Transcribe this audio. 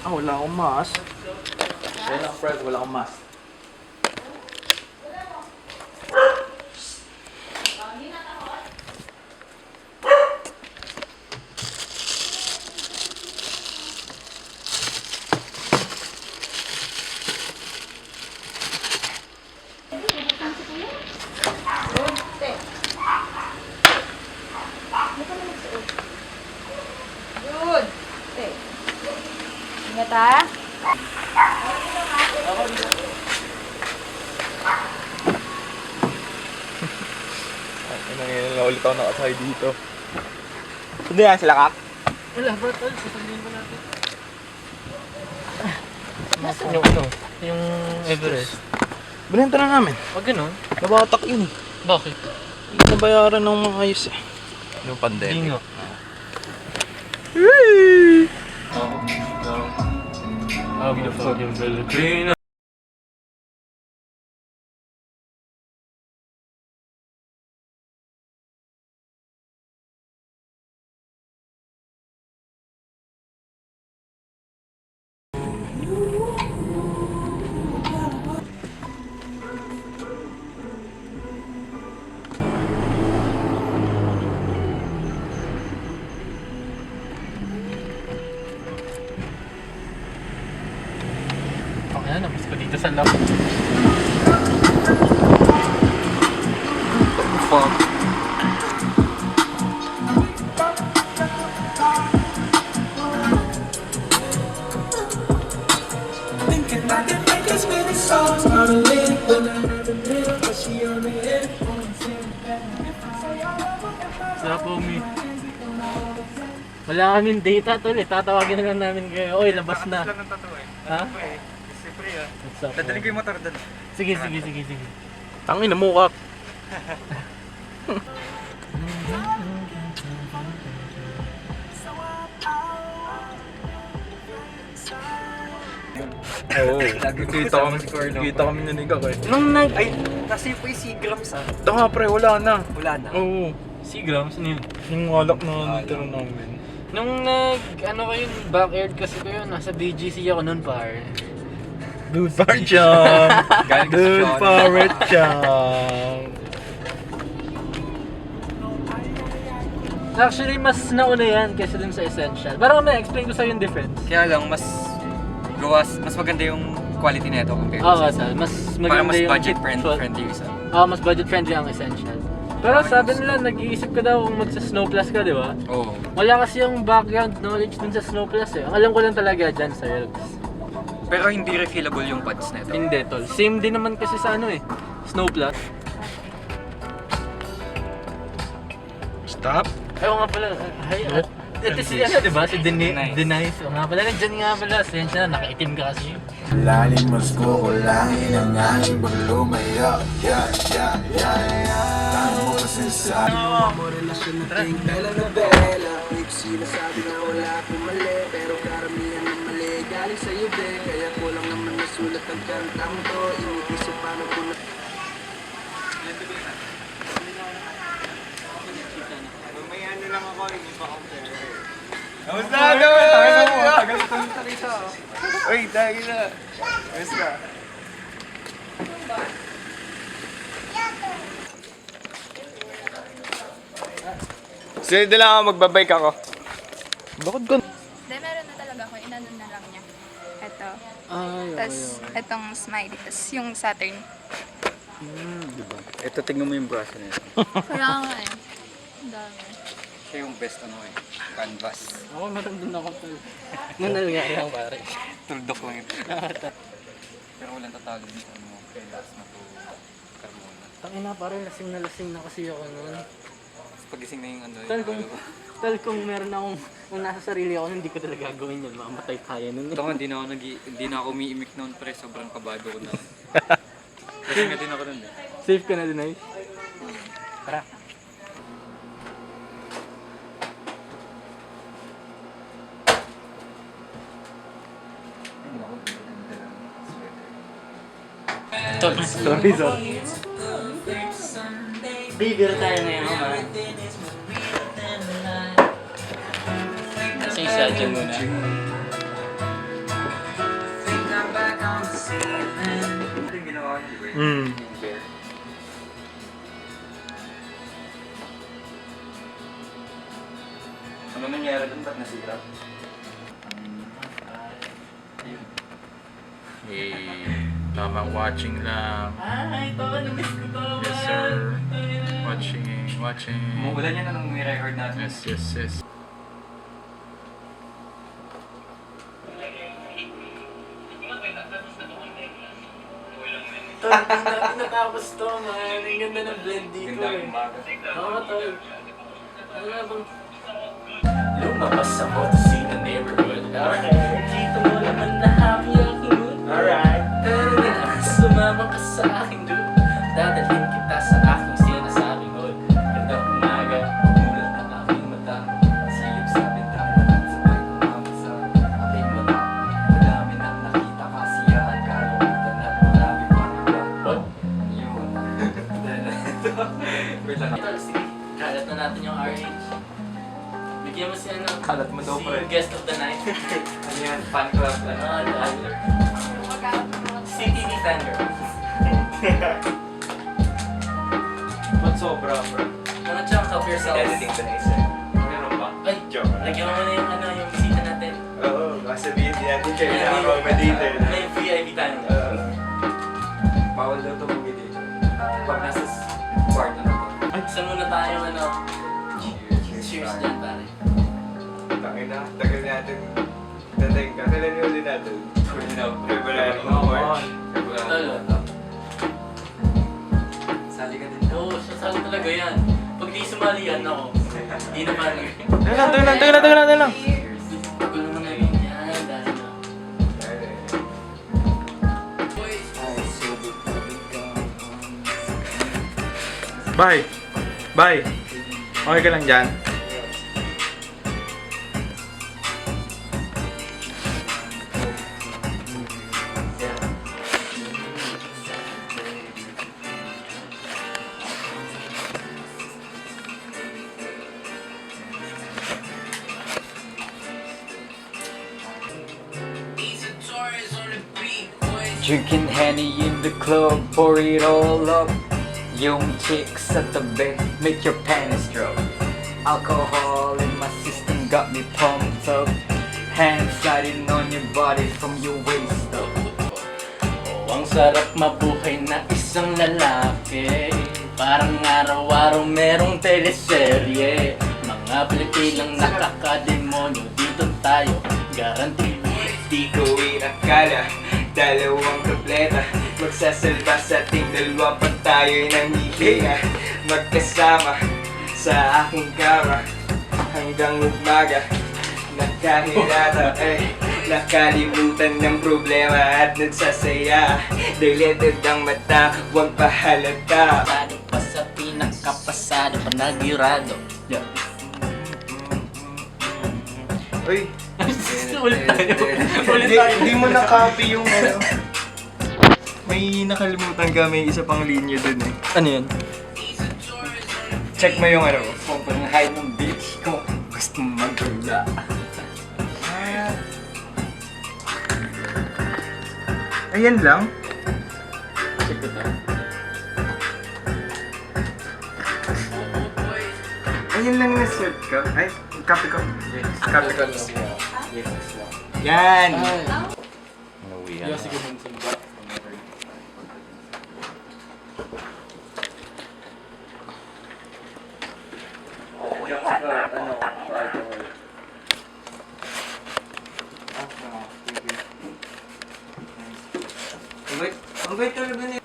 Ah, wala akong mask. Kaya lang, Fred, wala akong mask. Good. Okay. Ingat ha. Nangyayala ulit ako nakasay dito. Hindi yan sila, Kak? Wala ba, tol? Susundin mo natin. Yung ano? Yung Everest. Binenta na namin. Wag ganun. Nabatak yun eh. Bakit? Hindi nabayaran ng mga ayos eh. Yung Hindi pandemic. nga. I'm a fucking Filipino. Okay na, napos ko dito sa lab. Fuck. Thinking I can make as many songs, not a lyric when I never did, but she on the headphones. Sarap po, Mi. Wala kaming data, tol eh. Tatawagin na lang namin kayo. Oy, labas na. lang ng tattoo eh. Ha? Siyempre ah. What's up, Dadalhin ko po? yung motor doon. Sige. Tangin na mo, Kak. Oo. Kita kami nanigaw eh. Nung nag... Ay, nasa po yung Seagrams ah. Ito nga pre, wala na. Wala na. Oo. Seagrams, ano yun? Yung alak na natira namin. Nung ano kayo, backyard kasi kayo, nasa BGC ako nun, par. Dude, Parcham! Galing sa Dude, Sean. Parcham! Actually, mas nauna yan kaysa dun sa Essential. Parang may explain ko sa'yo yung difference. Kaya lang, mas maganda yung quality nito compared Oo, sa sir. Mas para maganda mas yung budget actual- friendly yung isa. mas budget friendly ang Essential. Pero sabi nila, nag-iisip ka daw kung magsa-snow plus ka, di ba? Oo. Wala kasi yung background knowledge dun sa snow plus eh. Ang alam ko lang talaga dyan sa Elks. Pero hindi refillable yung pads nito. Hindi, tol. Same din naman kasi sa ano eh. Snow plus. Stop! Ayaw nga pala. Ito si ano, di ba? Si Denise. Denise. O nga pala, nandyan nga pala. Sensya na, nakaitim ka kasi. Lalim mas kukulangin ang aking paglumaya. Yeah. Tayo mo kasi sa mo relasyon natin telenovela. Sinasabi na wala akong mali, pero karamihan ng mali galing sa'yo din. Kaya ko lang naman nasulat ang kantang to. Iniisip paano ko na Kamusado! Tagal ito yung takita. Uy, dahil na. Ayos ka. Sunod na lang ako, magbabike ako. Bakit ganun? Hindi, meron na talaga ako. Inano na lang niya. Ito. Ay, Tapos, itong smiley. Tapos, yung Saturn. Diba? Ito, tingnan mo yung brush na ito. Kaya nga eh. Ang dami. Siya yung best ano eh. Canvas. Ako meron din ako tol. Nung nangyari ako pare. Tuldok lang ito. Pero walang tatalo dito ano, kay last na to Carmona. Tangina pare, lasing na kasi ako noon. Tapos pagising na yung ano Tal kung meron akong, kung nasa sarili ako, hindi ko talaga gagawin yun. Mamatay tayo nun eh. Ito hindi na ako umiimik noon pre, sobrang kabado ko na. Kasi nga din ako nun eh. Safe ka na din ay? Tara. Sorry. Bibir tayo ngayon ha. Kasi isa dyan muna. Mm. Yung bear. Ano nangyari dun? Ba't nasira? Ayun. Tamang watching lang. Ay, ito, namiss ko to. Yes, sir. Watching. Umuulan yan nung ni-record natin. Yes. Tol, hindi natin natapos to, man. Ang ganda ng blend dito Ganda eh. ng umaga. Oo, tol. Ano nga bang... Lumabas ako to see the neighborhood. Dito mo naman na happy ako. Alright. Pero nga, sumama ka sa akin, dude. Dadalhin kita sa aking sinasabing hood. Gandang umaga, mulat ang aking mata. Silip sa bintana, sabay kumama sa aking mata. Madami nang nakita kasiyahan, kalimutan at marami pang iba. What? Yun. Wait lang. Tol, sige. Kalat na natin yung RH. Bigyan mo si ano. Kalat mo daw, si pre. guest of the night. Ano yan? Fan club. Ano? Magkakaroon ng mga CTV fan girl. Ba't sobra, bro? Ano siyang help yourself? Editing ba na isa? Meron ba? Ay, Joke. lagyan mo muna yung ano, yung bisita natin. Oo, sabihin din natin kayo Ayan, na may- accommodated. May VIP tayo. Bawal daw tumugin dito. Pag nasa kwarto na to. Saan muna tayo ano? Cheers dyan, pare. Tangin na, tagal natin. Tatay ka, kailan yung ulit natin? February, March. Talo. Sali ka din. Oo, sasali talaga yan. Pag di sumalihan ako, di na parang... Tagal lang. Tagal naman na yun. Yan, dahil na. Bye. Okay ka lang dyan? Drinking Henny in the club, pour it all up. Yung chicks at the bed, make your panties drop. Alcohol in my system got me pumped up. Hands sliding on your body from your waist up. Oh, ang sarap mabuhay na isang lalaki. Parang araw-araw merong teleserye. Mga Pilipinang nakakademonyo, dito tayo, guarantee. Di ko inakala, dalawang kapleta. Magsasalba sa ating dalawa pa tayo'y nanghihinga. Magkasama sa aking kama hanggang umaga. Nakahilata nakalimutan ng problema at nagsasaya. Dilated ang mata, huwag pahalata. Pasado pa sa pinakapasado, panagirado. Uy, Ulit tayo. Hindi mo na-copy yung ano. May nakalimutan ka, may isa pang linya dun eh. Ano yun? Check mo yung ano. Sobrang high ng bitch ko. Gusto mong magula. Ayan lang. Check ko to. Ayan lang na set ka. Ay, copy ko. Copy ko. Yes, Yan! Yung sige mong simba. Ang bait talaga niya.